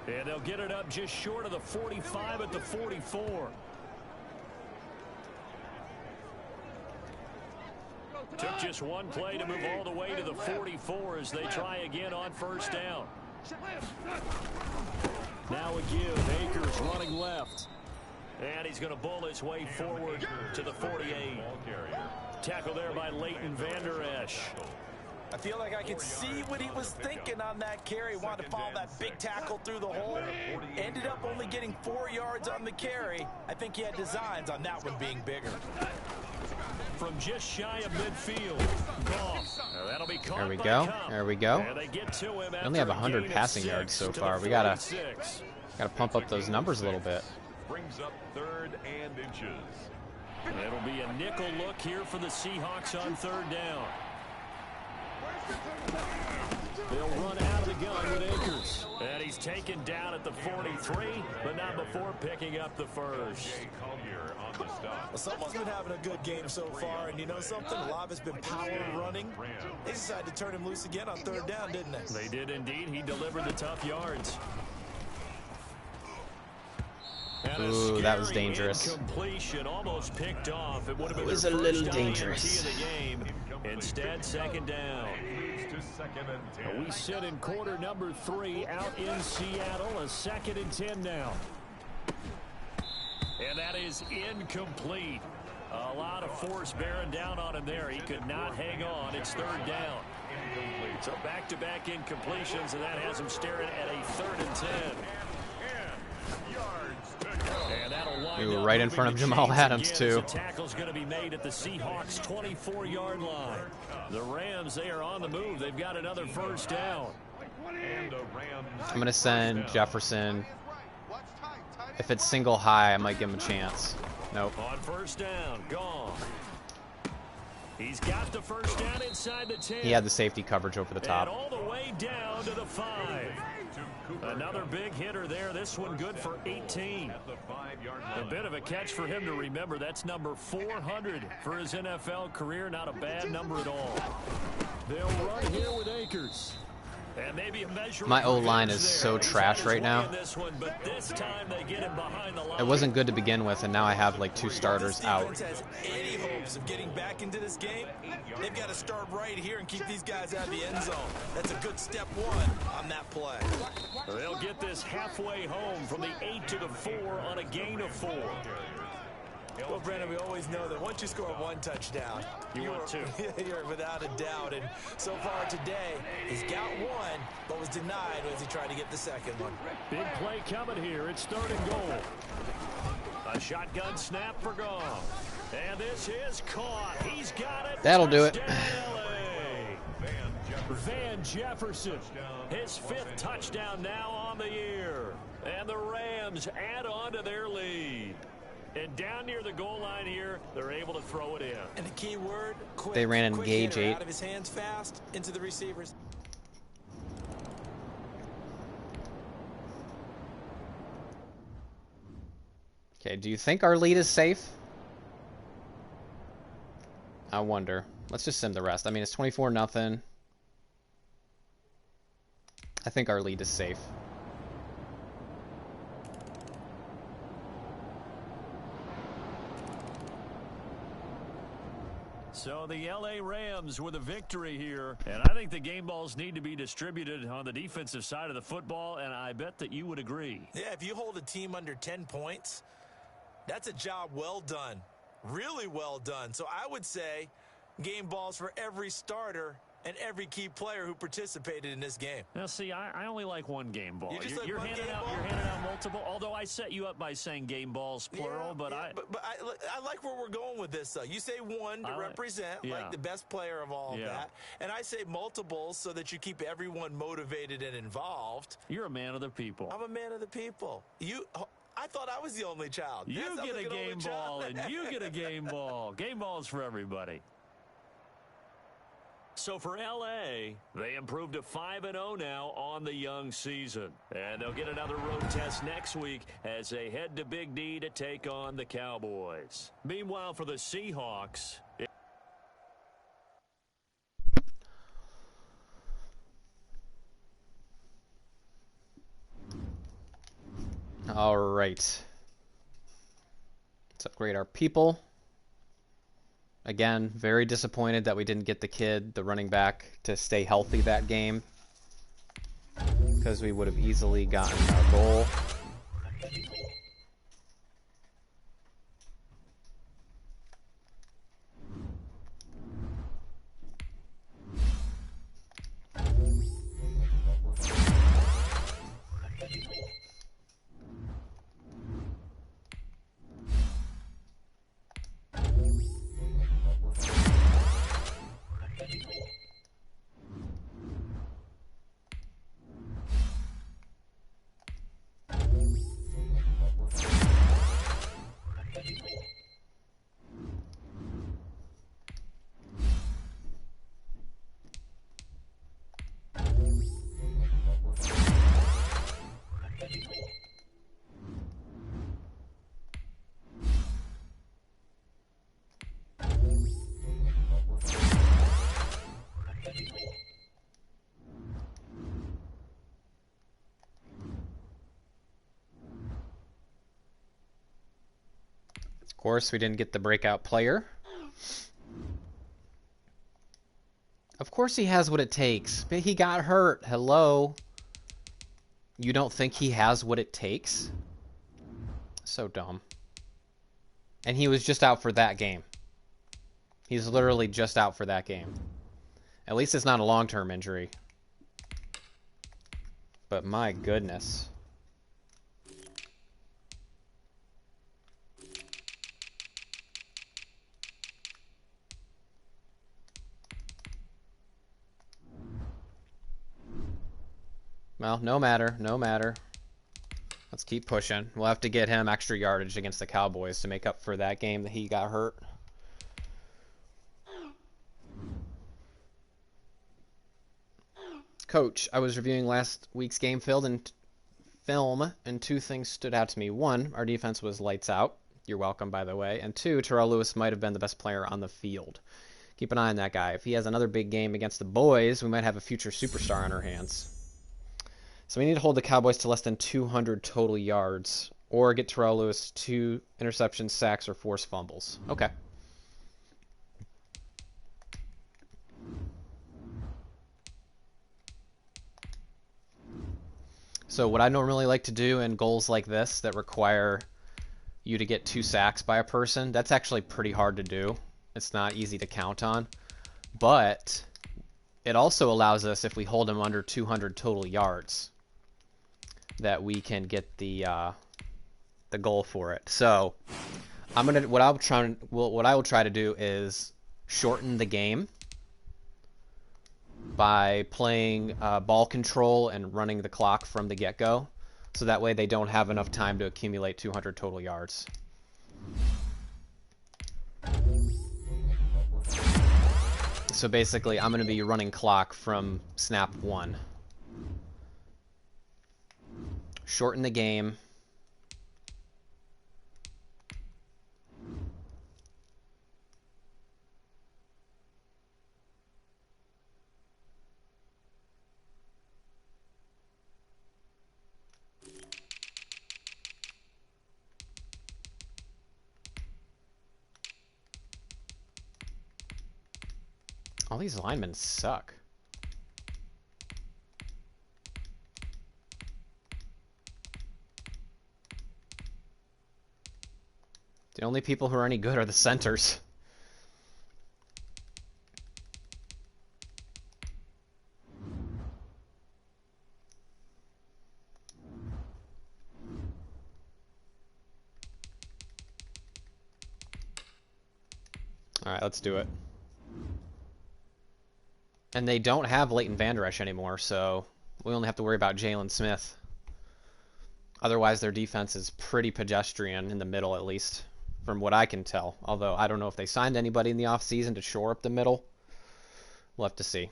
And they'll get it up just short of the 45 at the 44. Took just one play to move all the way to the 44 as they try again on first down. Now a give. Akers running left. And he's going to bull his way forward to the 48. Tackle there by Leighton Vander Esch. I feel like I could see what he was thinking on that carry. Wanted to follow that big tackle through the hole. Ended up only getting 4 yards on the carry. I think he had designs on that one being bigger. From just shy of midfield. Goff. That'll be caught. There we go. There we go. They get to him. We only have 100 passing yards so far. We gotta pump up those numbers a little bit. Brings up 3rd and inches. It'll be a nickel look here for the Seahawks on 3rd down. They'll run out of the gun with Akers. And he's taken down at the 43, but not before picking up the first. Well, someone's been having a good game so far, and you know something? A lot of it's been power running. They decided to turn him loose again on 3rd down, didn't they? They did indeed. He delivered the tough yards. Ooh, that was dangerous. Almost picked off. It would have been a little dangerous. Instead, 2nd down. We sit in quarter number 3 out in Seattle. A 2nd and 10 now. And that is incomplete. A lot of force bearing down on him there. He could not hang on. It's 3rd down. So back-to-back incompletions, and that has him staring at a 3rd and 10. Ooh, right in front of Jamal Adams, too. The tackle's going to be made at the Seahawks' 24-yard line. The Rams, they are on the move. They've got another first down. I'm going to send Jefferson. If it's single high, I might give him a chance. Nope. On first down, gone. He's got the first down inside the 10. He had the safety coverage over the top. And all the way down to the 5. Another big hitter there. This one good for 18. A bit of a catch for him to remember. That's number 400 for his NFL career. Not a bad number at all. They'll run here with Akers. And maybe a measure. My O-line is so trash right now. It wasn't good to begin with, and now I have like 2 starters out. Has any hopes of getting back into this game? They've got to start right here and keep these guys out of the end zone. That's a good step 1 on that play. They'll get this halfway home from the 8 to the 4 on a gain of 4. Well, Brandon, we always know that once you score 1 touchdown, you're without a doubt. And so far today, he's got 1, but was denied as he tried to get the 2nd one. Big play coming here. It's 3rd and goal. A shotgun snap for Goff. And this is caught. He's got it. That'll do it. Van Jefferson, his 5th touchdown now on the year. And the Rams add on to their lead. And down near the goal line here, they're able to throw it in. And the key word, quick. They ran engage 8. Out of his hands fast into the receivers. Okay, do you think our lead is safe? I wonder. Let's just sim the rest. I mean, it's 24-0. I think our lead is safe. So the L.A. Rams with a victory here. And I think the game balls need to be distributed on the defensive side of the football, and I bet that you would agree. Yeah, if you hold a team under 10 points, that's a job well done. Really well done. So I would say game balls for every starter and every key player who participated in this game. Now, see, I only like 1 game ball. You're handing out multiple, although I set you up by saying game balls, plural. But I like where we're going with this, though. You say 1 to represent, like the best player of all of that. And I say multiples so that you keep everyone motivated and involved. You're a man of the people. I'm a man of the people. I thought I was the only child. You get a game ball, and you get a game ball. Game balls for everybody. So for L.A., they improved to 5-0 now on the young season. And they'll get another road test next week as they head to Big D to take on the Cowboys. Meanwhile, for the Seahawks... All right. Let's upgrade our people. Again, very disappointed that we didn't get the kid, the running back, to stay healthy that game, because we would have easily gotten our goal. Of course, we didn't get the breakout player. Of course he has what it takes. But he got hurt. Hello. You don't think he has what it takes? So dumb. And he was just out for that game. He's literally just out for that game. At least it's not a long-term injury. But my goodness. Well, no matter. No matter. Let's keep pushing. We'll have to get him extra yardage against the Cowboys to make up for that game that he got hurt. Coach, I was reviewing last week's game film, and two things stood out to me. One, our defense was lights out. You're welcome, by the way. And two, Terrell Lewis might have been the best player on the field. Keep an eye on that guy. If he has another big game against the boys, we might have a future superstar on our hands. So we need to hold the Cowboys to less than 200 total yards, or get Terrell Lewis 2 interceptions, sacks, or forced fumbles. Okay. So what I normally like to do in goals like this that require you to get 2 sacks by a person, that's actually pretty hard to do. It's not easy to count on. But it also allows us, if we hold them under 200 total yards, that we can get the goal for it. So what I will try to do is shorten the game by playing ball control and running the clock from the get-go, so that way they don't have enough time to accumulate 200 total yards. So basically, I'm going to be running clock from snap 1. Shorten the game. All these linemen suck. The only people who are any good are the centers. Alright, let's do it. And they don't have Leighton Vander Esch anymore, so we only have to worry about Jalen Smith. Otherwise, their defense is pretty pedestrian in the middle, at least, from what I can tell. Although, I don't know if they signed anybody in the offseason to shore up the middle. We'll have to see.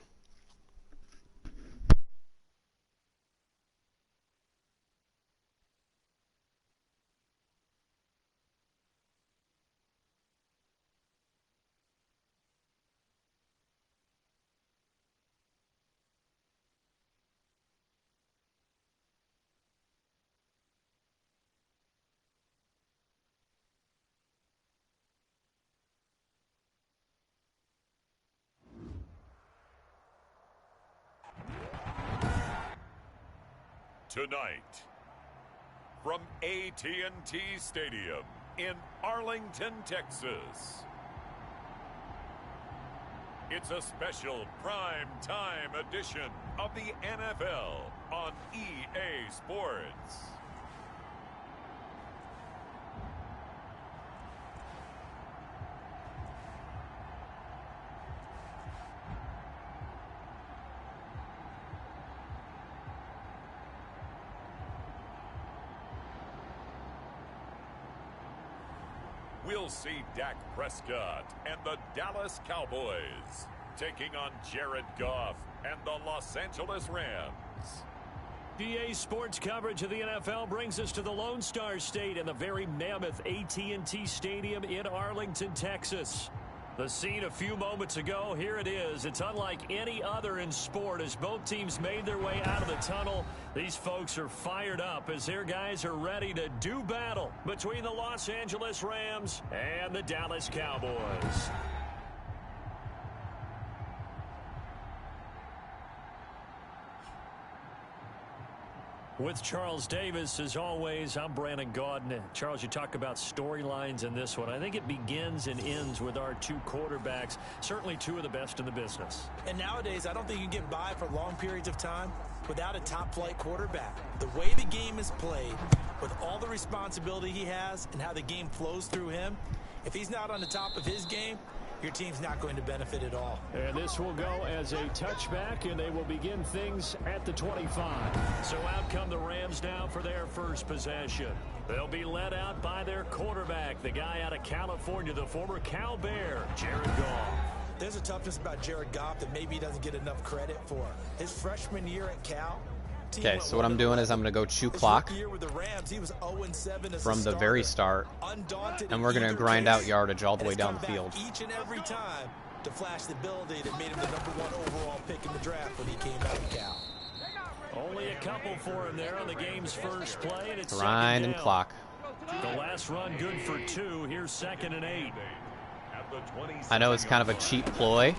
Tonight, from AT&T Stadium in Arlington, Texas, it's a special prime time edition of the NFL on EA Sports. We'll see Dak Prescott and the Dallas Cowboys taking on Jared Goff and the Los Angeles Rams. EA Sports coverage of the NFL brings us to the Lone Star State and the very mammoth AT&T Stadium in Arlington, Texas. The scene a few moments ago, here it is. It's unlike any other in sport as both teams made their way out of the tunnel. These folks are fired up as their guys are ready to do battle between the Los Angeles Rams and the Dallas Cowboys. With Charles Davis, as always, I'm Brandon Gaudin. Charles, you talk about storylines in this one. I think it begins and ends with our two quarterbacks, certainly two of the best in the business. And nowadays, I don't think you can get by for long periods of time without a top-flight quarterback. The way the game is played, with all the responsibility he has and how the game flows through him, if he's not on the top of his game, your team's not going to benefit at all. And this will go as a touchback, and they will begin things at the 25. So out come the Rams now for their first possession. They'll be led out by their quarterback, the guy out of California, the former Cal Bear, Jared Goff. There's a toughness about Jared Goff that maybe he doesn't get enough credit for. His freshman year at Cal. Okay, so what I'm doing is I'm going to go chew clock from the very start, and we're going to grind out yardage all the way down the field. Each and every time to flash the ability that made him the #1 overall pick in the draft when he came out of Cal. Only a couple for him there on the game's first play, and it's Grind and clock. The last run good for 2. Here's 2nd and 8. I know it's kind of a cheap ploy.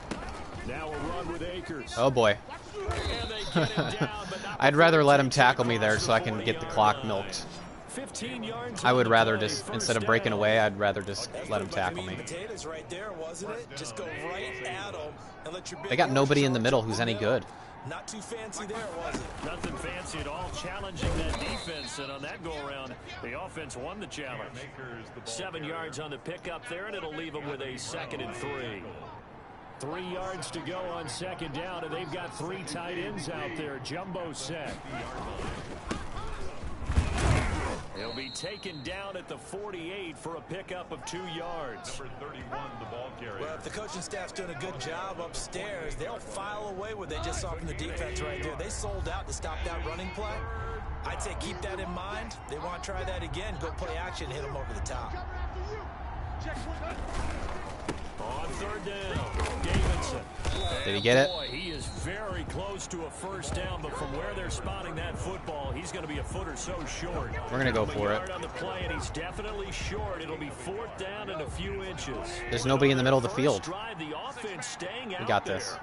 Now a run with Akers. Oh boy. I'd rather let him tackle me there so I can get the clock milked. 15 yards. I would rather just, instead of breaking away, I'd rather just let him tackle me. Right there, wasn't it? Just go right at him and let your They got nobody in the middle who's any good. Not too fancy there, was it? Nothing fancy at all, challenging that defense, and on that go-around, the offense won the challenge. 7 yards on the pickup there, and it'll leave them with a 2nd and 3. 3 yards to go on 2nd down, and they've got 3 tight ends out there. Jumbo set. He'll be taken down at the 48 for a pickup of 2 yards. Number 31, the ball carrier. Well, if the coaching staff's doing a good job upstairs, they'll file away what they just saw from the defense right there. They sold out to stop that running play. I'd say keep that in mind. They want to try that again. Go play action, hit them over the top. On 3rd down, Davidson. Did he get it? Boy, he is very close to a first down, but from where they're spotting that football, he's going to be a foot or so short. We're going to go for it. On the play, and he's definitely short. It'll be 4th down and a few inches. There's nobody in the middle of the field. Drive, the offense staying We out got there. this.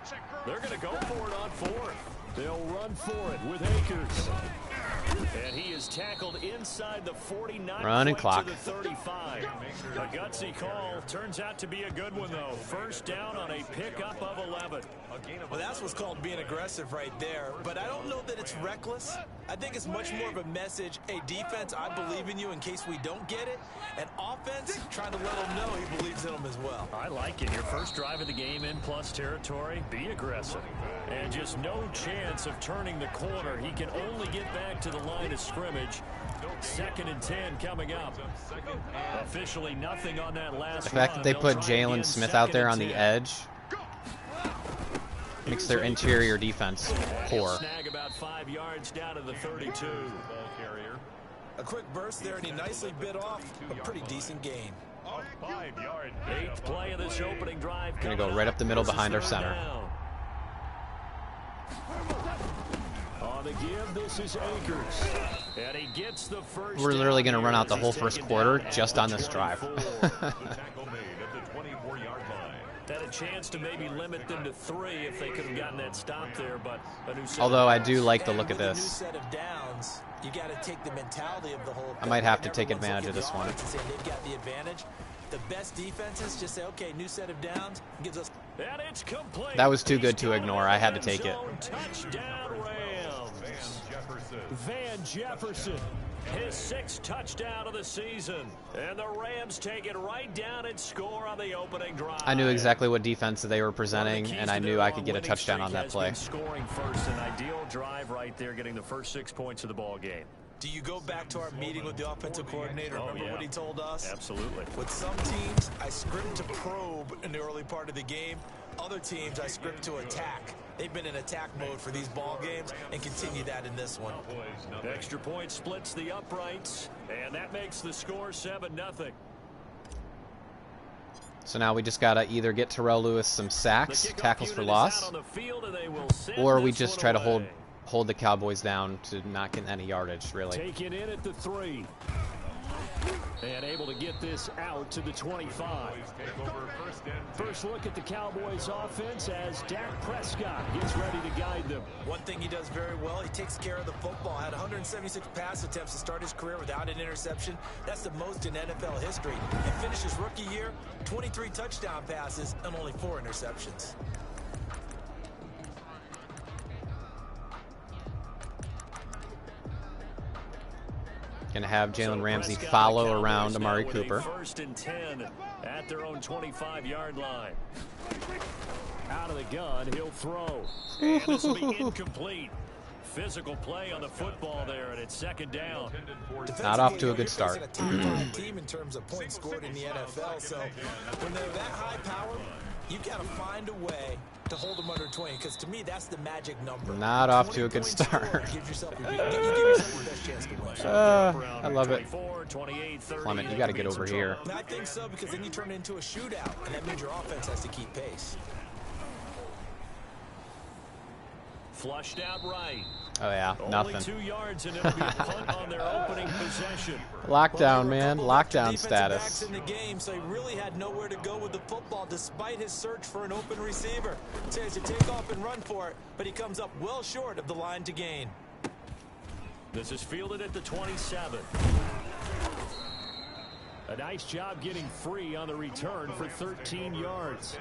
They're going to go for it on 4th. They'll run for it with Akers. And he is tackled inside the 49. Run and clock. To the 35. A gutsy call. Turns out to be a good one, though. First down on a pickup of 11. Well, that's what's called being aggressive right there. But I don't know that it's reckless. I think it's much more of a message. Hey, defense, I believe in you in case we don't get it. And offense, trying to let him know he believes in them as well. I like it. Your first drive of the game in plus territory. Be aggressive. And just no chance of turning the corner. He can only get back to the line of scrimmage. 2nd and 10 coming up. Officially nothing on that last The fact that they put Jalen Smith out there on the edge makes their interior defense poor. Snag about 5 yards down to the 32. A quick burst there, and he nicely bit off a pretty decent gain. 8th play of this opening drive. Gonna go right up the middle behind our center. On the give, this is Akers. And he gets the first. We're literally going to run out the whole first quarter just on this drive. That chance to maybe limit them to 3 if they could have gotten that stop there. But although I do like the look of this. New set of downs, you got to take the mentality of the whole thing. I might have to take advantage of this one. They've got the advantage. The best defenses just say, okay, new set of downs gives us. And it's complete. That was too good to ignore. I had to take it. Touchdown Rams. Van Jefferson, his 6th touchdown of the season. And the Rams take it right down and score on the opening drive. I knew exactly what defense they were presenting, and I knew I could get a touchdown on that play. Scoring first, an ideal drive right there, getting the first 6 points of the ball game. Do you go back to our meeting with the offensive coordinator? Remember what he told us? Absolutely. With some teams, I script to probe in the early part of the game. Other teams, I script to attack. They've been in attack mode for these ball games and continue that in this one. Extra point splits the uprights, and that makes the score 7-0. So now we just got to either get Terrell Lewis some sacks, tackles for loss, or we just try to hold the Cowboys down to not get any yardage, really. Take it in at the 3. And able to get this out to the 25. First look at the Cowboys offense as Dak Prescott gets ready to guide them. One thing he does very well, he takes care of the football. Had 176 pass attempts to start his career without an interception. That's the most in NFL history. And finished his rookie year, 23 touchdown passes and only 4 interceptions. Going to have Jalen Ramsey follow around Amari Cooper. 1st and 10 at their own 25-yard line. Out of the gun, he'll throw. And this will be incomplete. Physical play on the football there, and it's 2nd down. Not off to a good start. A top-5 team in terms of points scored in the NFL, so when they're that high power, you've got to find a way to hold them under 20, because to me, that's the magic number. Not off to a good start. Give yourself your best chance to win. I love it. Clement, you got to get over here. I think so, because then you turn it into a shootout, and that means your offense has to keep pace. Flushed out right. Oh, yeah, nothing. Only 2 yards, and it'll be a punt on their opening possession. Lockdown, man. Lockdown status. In the game, so he really had nowhere to go with the football despite his search for an open receiver. So he has to take off and run for it, but he comes up well short of the line to gain. This is fielded at the 27. A nice job getting free on the return for 13 yards.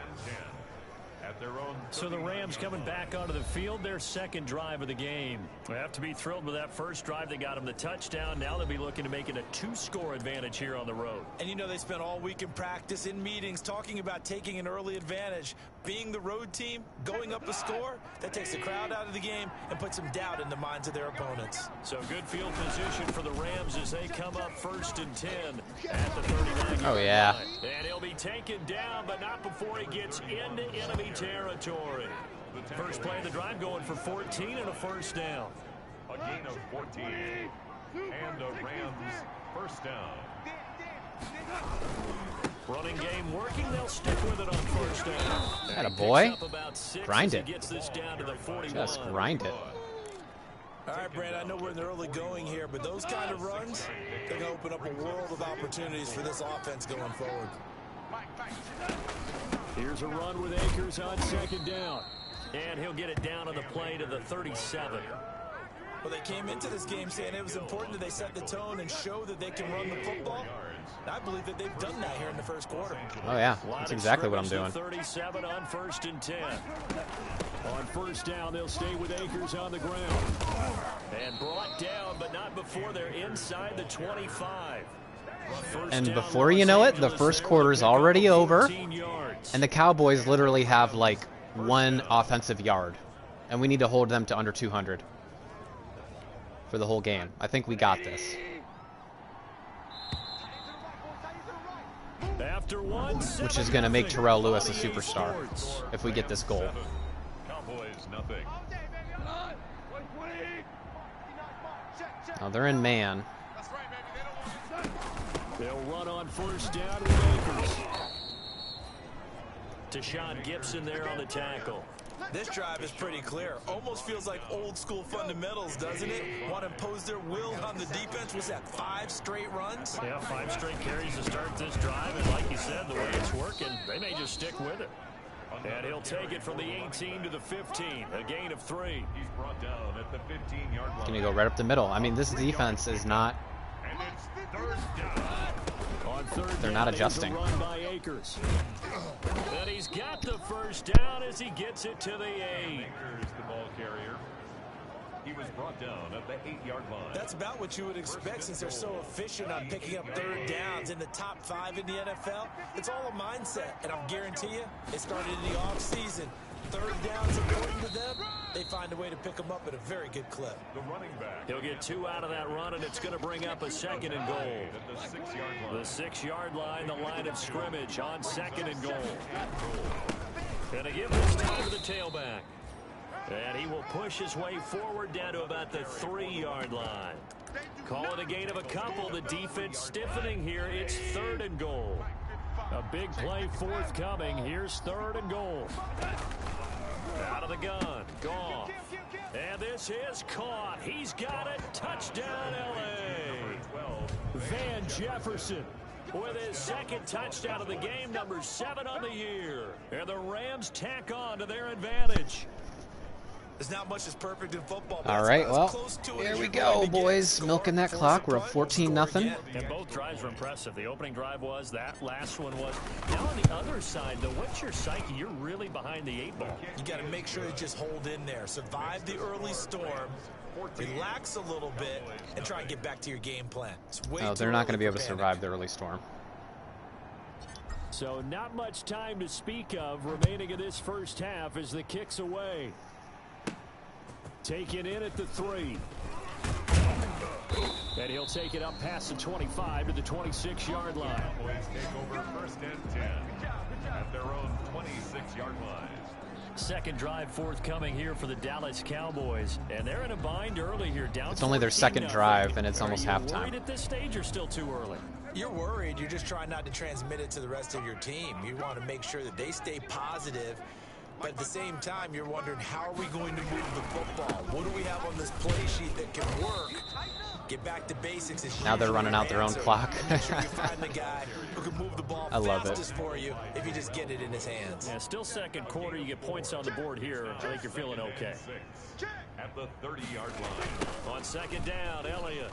So the Rams coming back onto the field, their 2nd drive of the game. They have to be thrilled with that first drive. They got them the touchdown. Now they'll be looking to make it a 2-score advantage here on the road. And you know they spent all week in practice, in meetings, talking about taking an early advantage. Being the road team, going up a score, that takes the crowd out of the game and puts some doubt in the minds of their opponents. So good field position for the Rams as they come up 1st and 10 at the 39-yard Oh, yeah. line. And he'll be taken down, but not before he gets into enemy territory. First play of the drive going for 14 and a 1st down. A gain of 14. And a Rams 1st down. Running game working. They'll stick with it on 1st down. Had a boy. Grind it. Gets this down to the 41. Just grind it. All right, Brand, I know we're in the early going here, but those kind of runs, they're going to open up a world of opportunities for this offense going forward. Here's a run with Akers on 2nd down. And he'll get it down on the play to the 37. Well, they came into this game saying it was important that they set the tone and show that they can run the football. And I believe that they've done that here in the 1st quarter. Oh, yeah. That's exactly what I'm doing. 37 on 1st and 10. On 1st down, they'll stay with Akers on the ground. And brought down, but not before they're inside the 25. And before you know it, the 1st quarter's already over, and the Cowboys literally have like 1 offensive yard, and we need to hold them to under 200 for the whole game. I think we got this. Which is going to make Terrell Lewis a superstar if we get this goal. Now they're in man. They'll run on 1st down with Akers. Deshaun Gibson there on the tackle. This drive is pretty clear. Almost feels like old school fundamentals, doesn't it? Want to impose their will on the defense. Was that 5 straight runs? Yeah, 5 straight carries to start this drive. And like you said, the way it's working, they may just stick with it. And he'll take it from the 18 to the 15, a gain of 3. He's brought down at the 15-yard line. Can you go right up the middle? I mean, this defense is not. And it's third down. On third They're down, not adjusting. Run by Akers. And he's got the first down as he gets it to the 8. Akers, the ball carrier. He was brought down at the 8-yard line. That's about what you would expect since they're so efficient on picking up third downs in the top 5 in the NFL. It's all a mindset, and I'll guarantee you, it started in the offseason. Third downs, according to them, they find a way to pick them up at a very good clip. The running back. He'll get 2 out of that run, and it's going to bring up a 2nd and goal. At the 6-yard line. The 6-yard line, the line of scrimmage on 2nd and goal. Going to give this time to the tailback. And he will push his way forward down to about the 3-yard line. Call it a gain of a couple. The defense stiffening here. It's 3rd and goal. A big play forthcoming. Here's 3rd and goal. Out of the gun. Goff. And this is caught. He's got it. Touchdown, L.A. Van Jefferson with his 2nd touchdown of the game, number 7 on the year. And the Rams tack on to their advantage. There's not much that's perfect in football. All right, well, here we go, boys. Milking that clock. We're up 14-0. And both drives were impressive. The opening drive was. That last one was. Now on the other side, though, what's your psyche? You're really behind the 8 ball. You got to make sure to just hold in there. Survive the early storm. Relax a little bit and try and get back to your game plan. Oh, they're not going to be able to survive the early storm. So not much time to speak of remaining in this first half as the kick's away. Taken in at the 3. And he'll take it up past the 25 to the 26-yard line. Cowboys take over 1st and 10 at their own 26-yard line. 2nd drive forthcoming here for the Dallas Cowboys. And they're in a bind early here. Down. It's only their 2nd drive, and it's almost halftime. Are you worried at this stage or still too early? You're worried. You're just trying not to transmit it to the rest of your team. You want to make sure that they stay positive. But at the same time, you're wondering, how are we going to move the football? What do we have on this play sheet that can work? Get back to basics. Now they're running out their own clock. Make sure you find the guy who can move the ball fastest for you if you just get it in his hands. Yeah, still 2nd quarter. You get points on the board here. I think you're feeling okay. At the 30-yard line. On 2nd down, Elliott.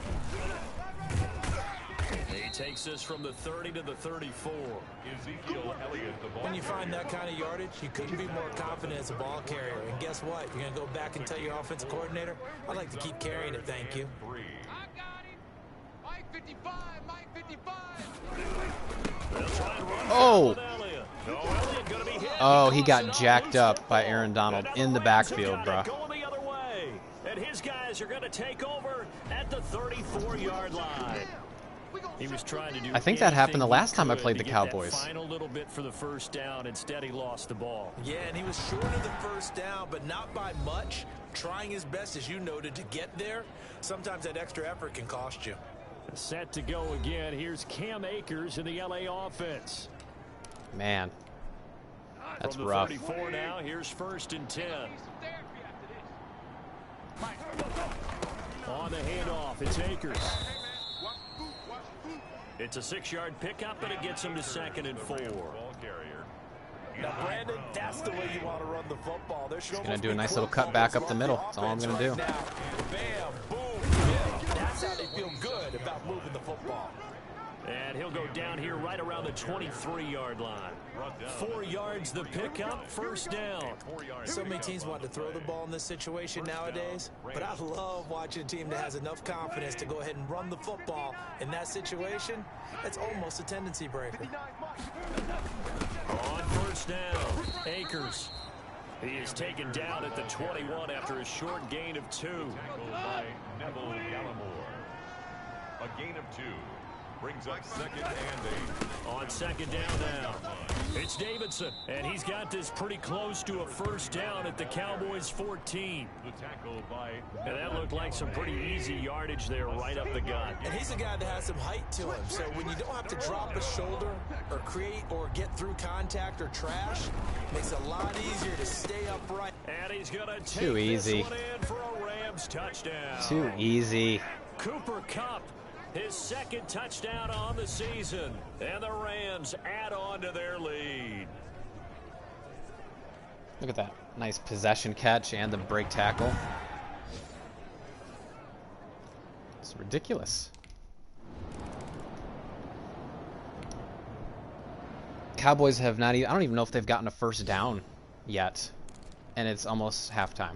He takes this from the 30 to the 34. Ezekiel Elliott, the ball. When you find that kind of yardage, you couldn't be more confident as a ball carrier. And guess what? You're going to go back and tell your offensive coordinator, I'd like to keep carrying it, thank you. I got him. Mike 55, Mike 55. Oh! Oh, he got jacked up by Aaron Donald in the backfield, bro. Going the other way. And his guys are going to take over at the 34-yard line. He was trying to do I think that happened the last time I played the Cowboys. Final little bit for the first down. Instead, he lost the ball. Yeah, and he was short of the first down, but not by much. Trying his best, as you noted, to get there. Sometimes that extra effort can cost you. Set to go again. Here's Cam Akers in the LA offense. Man, that's From the rough. 34 now, here's 1st and 10. On the handoff, it's Akers. It's a 6-yard pickup, and it gets him to 2nd and 4. Now, Brandon, that's the way you want to run the football. They're Just gonna do a nice little cut back up the middle. That's all I'm gonna do. Bam, boom, bam. That's how they feel good about moving the football. And he'll go down here right around the 23-yard line. 4 yards the pickup, 1st down. So many teams want to throw the ball in this situation nowadays, but I love watching a team that has enough confidence to go ahead and run the football in that situation. That's almost a tendency breaker. On 1st down, Akers. He is taken down at the 21 after a short gain of 2. By Neville Gallimore. A gain of 2. Brings up 2nd and 8. On 2nd down now, it's Davidson, and he's got this pretty close to a 1st down at the Cowboys' 14. The tackle by And that looked like some pretty easy yardage there right up the gut. And he's a guy that has some height to him, so when you don't have to drop a shoulder or create or get through contact or trash, it makes it a lot easier to stay upright. And he's going to take Too easy. this one in for a Rams touchdown. Too easy. Cooper Kupp, his 2nd touchdown on the season, and the Rams add on to their lead. Look at that. Nice possession catch and the break tackle. It's ridiculous. Cowboys have not even, I don't even know if they've gotten a first down yet. And it's almost halftime.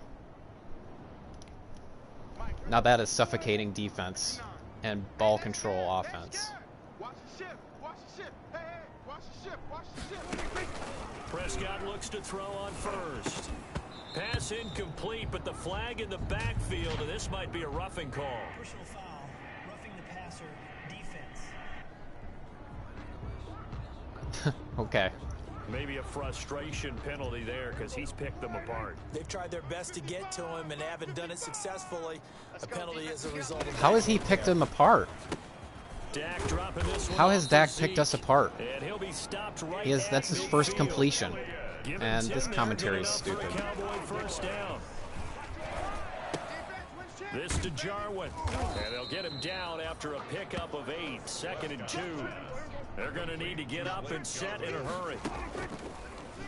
Now that is suffocating defense and ball control offense. Prescott looks to throw on first. Pass incomplete, but the flag in the backfield, and this might be a roughing call. Personal foul, roughing the passer, defense. Okay. Maybe a frustration penalty there because he's picked them apart. They've tried their best to get to him and haven't done it successfully. A penalty as a result of How has he picked them apart? Dak dropping this one. How has Dak picked us apart? And he'll be stopped right That's his first completion. Give And him this 10 commentary is yards, good stupid. enough for a Cowboy first down. This to Jarwin. And they'll get him down after a pickup of 8. 2nd and 2. They're going to need to get up and set in a hurry.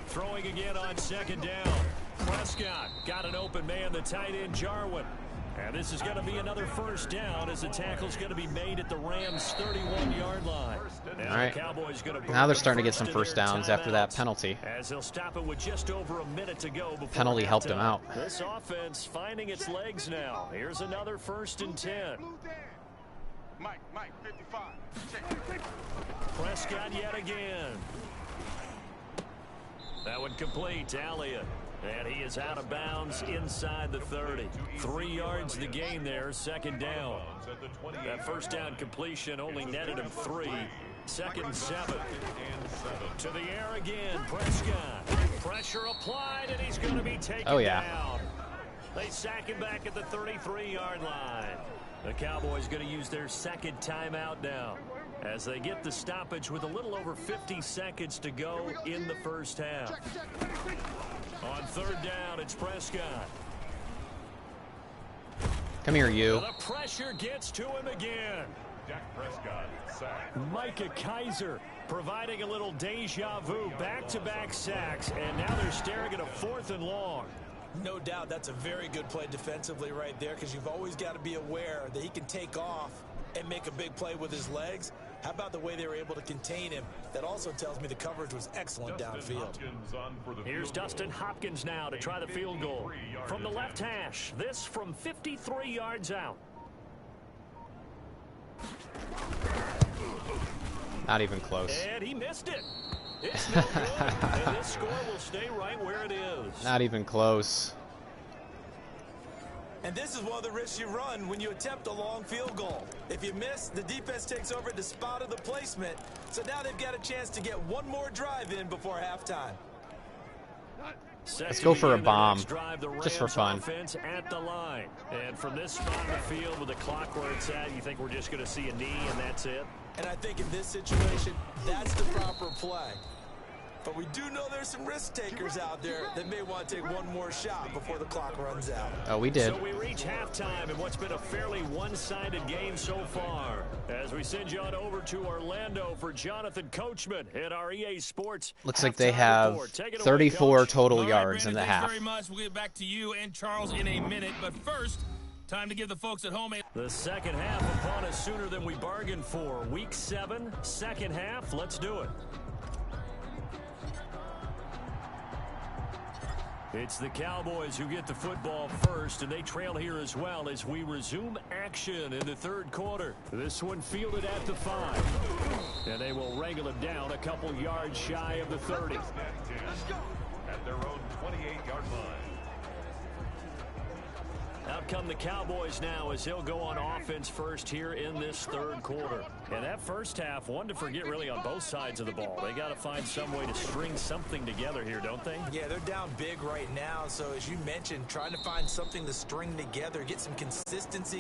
Throwing again on 2nd down. Prescott got an open man, the tight end Jarwin. And this is going to be another first down as the tackle's going to be made at the Rams' 31-yard line. All right. The Now they're starting to get some first downs after that penalty. As they'll stop it with just over a minute to go before Penalty helped him out. This offense finding its legs now. Here's another 1st and 10. Mike, 55. Prescott yet again. That one complete. Elliott. And he is out of bounds inside the 30. 3 yards the gain there, 2nd down. That first down completion only netted him 3. 2nd and 7. To the air again, Prescott. Pressure applied, and he's going to be taken down. They sack him back at the 33-yard line. The Cowboys going to use their 2nd timeout now as they get the stoppage with a little over 50 seconds to go in the first half. On 3rd down, it's Prescott. Come here, you. The pressure gets to him again. Dak Prescott sacked. Micah Kiser providing a little deja vu. Back-to-back sacks, and now they're staring at a 4th and long. No doubt that's a very good play defensively right there because you've always got to be aware that he can take off and make a big play with his legs. How about the way they were able to contain him? That also tells me the coverage was excellent downfield. Here's Dustin Hopkins now to try the field goal. From the left hash, this from 53 yards out. Not even close. And he missed it. It's no good. And this score will stay right where it is. Not even close. And this is one of the risks you run when you attempt a long field goal. If you miss, the defense takes over at the spot of the placement. So now they've got a chance to get one more drive in before halftime. Let's go for a bomb, just for fun. Offense at the line. And from this spot in the field with the clock where it's at, you think we're just going to see a knee and that's it? And I think in this situation, that's the proper play. But we do know there's some risk takers out there that may want to take one more shot before the clock runs out. Oh, we did. So we reach halftime in what's been a fairly one-sided game so far. As we send you on over to Orlando for Jonathan Coachman at our EA Sports. Looks like they have 34 total yards in the half. Thanks very much. We'll get back to you and Charles in a minute. But first, time to give the folks at home a... The second half upon us sooner than we bargained for. Week 7, second half. Let's do it. It's the Cowboys who get the football first, and they trail here as well as we resume action in the 3rd quarter. This one fielded at the 5. And they will wrangle him down a couple yards shy of the 30. At their own 28-yard line. Out come the Cowboys now as he'll go on offense first here in this 3rd quarter. And that first half, one to forget really on both sides of the ball. They got to find some way to string something together here, don't they? Yeah, they're down big right now. So as you mentioned, trying to find something to string together, get some consistency.